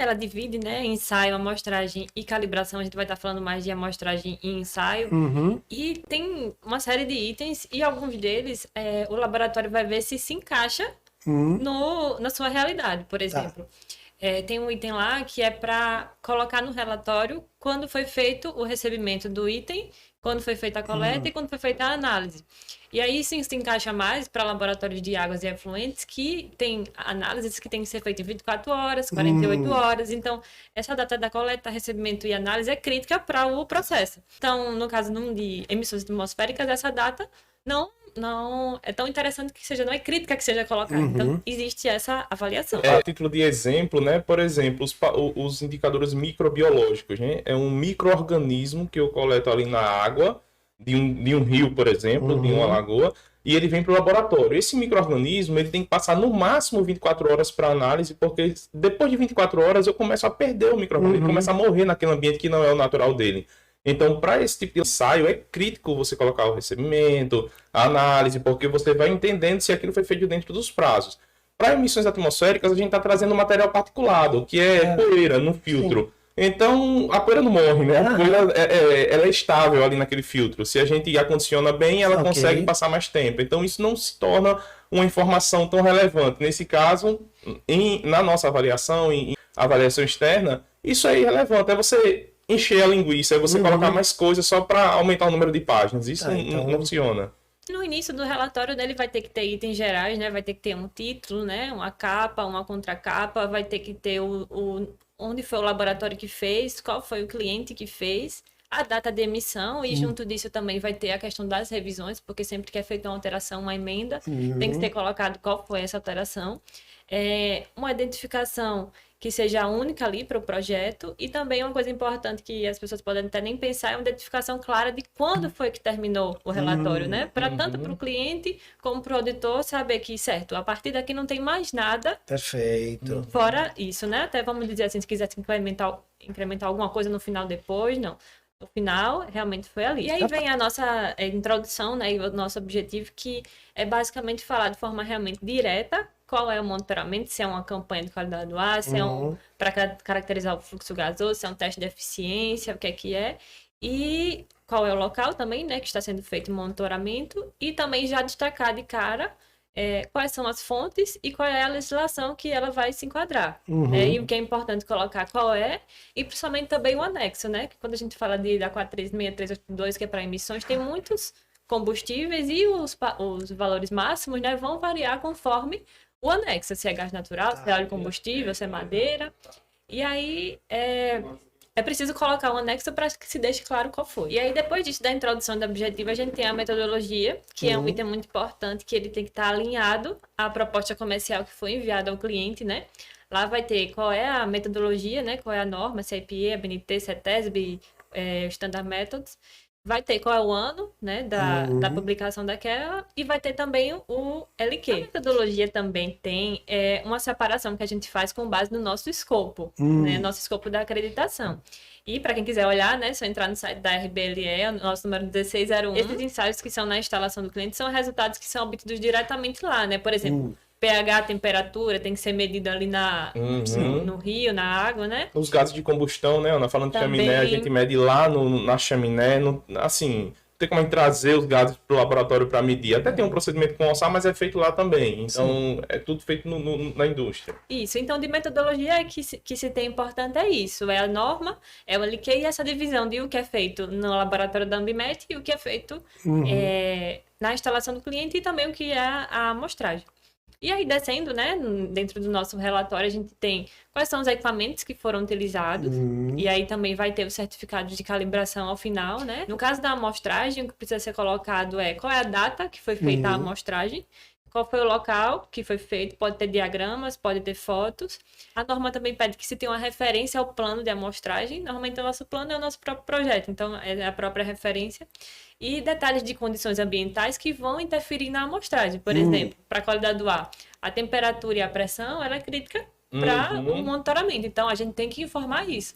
Ela divide, né, ensaio, amostragem e calibração. A gente vai estar falando mais de amostragem e ensaio. E tem uma série de itens e alguns deles o laboratório vai ver se encaixa na sua realidade. Por exemplo, tem um item lá que é para colocar no relatório quando foi feito o recebimento do item, quando foi feita a coleta e quando foi feita a análise. E aí sim se encaixa mais para laboratórios de águas e efluentes que tem análises que tem que ser feitas em 24 horas, 48 horas. Então, essa data da coleta, recebimento e análise é crítica para o processo. Então, no caso de emissões atmosféricas, essa data não é tão interessante que seja, não é crítica que seja colocada. Então, existe essa avaliação. A título de exemplo, né? Por exemplo, os indicadores microbiológicos, né? É um micro-organismo que eu coleto ali na água de um rio, por exemplo, de uma lagoa, e ele vem para o laboratório. Esse micro-organismo ele tem que passar no máximo 24 horas para análise, porque depois de 24 horas eu começo a perder o micro-organismo, ele começa a morrer naquele ambiente que não é o natural dele. Então, para esse tipo de ensaio, é crítico você colocar o recebimento, a análise, porque você vai entendendo se aquilo foi feito dentro dos prazos. Para emissões atmosféricas, a gente está trazendo material particulado, que é poeira no filtro. Sim. Então, a poeira não morre, né? A poeira ela é estável ali naquele filtro. Se a gente acondiciona bem, ela consegue passar mais tempo. Então, isso não se torna uma informação tão relevante. Nesse caso, na nossa avaliação, em avaliação externa, isso é irrelevante. É você encher a linguiça, é você colocar mais coisas só para aumentar o número de páginas. Isso não funciona. No início do relatório dele vai ter que ter itens gerais, né? Vai ter que ter um título, né? Uma capa, uma contracapa, vai ter que ter onde foi o laboratório que fez, qual foi o cliente que fez, a data de emissão e junto disso também vai ter a questão das revisões, porque sempre que é feita uma alteração, uma emenda, tem que ser colocado qual foi essa alteração. Uma identificação que seja única ali para o projeto e também uma coisa importante que as pessoas podem até nem pensar é uma identificação clara de quando foi que terminou o relatório, né? Para tanto para o cliente como para o auditor saber que, certo, a partir daqui não tem mais nada. Perfeito. Fora isso, né? Até vamos dizer assim, se quiser incrementar alguma coisa no final depois, não. No final, realmente foi ali. E aí vem a nossa introdução, né? E o nosso objetivo, que é basicamente falar de forma realmente direta qual é o monitoramento, se é uma campanha de qualidade do ar, se é para caracterizar o fluxo gasoso, se é um teste de eficiência, o que é. E qual é o local também, né? Que está sendo feito o monitoramento. E também já destacar de cara quais são as fontes e qual é a legislação que ela vai se enquadrar. E o que é importante colocar qual é, e principalmente também o anexo, né? Que quando a gente fala da 4366382, que é para emissões, tem muitos combustíveis e os valores máximos, né, vão variar conforme o anexo, se é gás natural, se é óleo combustível, se é madeira. E aí é preciso colocar um anexo para que se deixe claro qual foi. E aí, depois disso, da introdução do objetivo, a gente tem a metodologia, que é um item muito importante, que ele tem que estar alinhado à proposta comercial que foi enviada ao cliente, né? Lá vai ter qual é a metodologia, né? Qual é a norma, se é IPA, ABNT, CETESB, Standard Methods. Vai ter qual é o ano, né, da publicação daquela, e vai ter também o LQ. A metodologia também tem uma separação que a gente faz com base no nosso escopo, né, nosso escopo da acreditação. E para quem quiser olhar, né, só entrar no site da RBLE, o nosso número 1601, esses ensaios que são na instalação do cliente são resultados que são obtidos diretamente lá, né, por exemplo... pH, temperatura, tem que ser medido ali no rio, na água, né? Os gases de combustão, né, Ana? Falando de chaminé, a gente mede lá na chaminé, assim, tem como a gente trazer os gases para o laboratório para medir. Até tem um procedimento com OSA, mas é feito lá também. Então, é tudo feito na indústria. Isso, então de metodologia que se tem importante é isso, é a norma, é o LQ e essa divisão de o que é feito no laboratório da Ambimet e o que é feito na instalação do cliente e também o que é a amostragem. E aí, descendo, né, dentro do nosso relatório, a gente tem quais são os equipamentos que foram utilizados. E aí também vai ter os certificados de calibração ao final, né? No caso da amostragem, o que precisa ser colocado é qual é a data que foi feita a amostragem, qual foi o local que foi feito, pode ter diagramas, pode ter fotos. A norma também pede que se tenha uma referência ao plano de amostragem. Normalmente o nosso plano é o nosso próprio projeto, então é a própria referência. E detalhes de condições ambientais que vão interferir na amostragem. Por exemplo, para a qualidade do ar, a temperatura e a pressão ela é crítica para o monitoramento. Então, a gente tem que informar isso.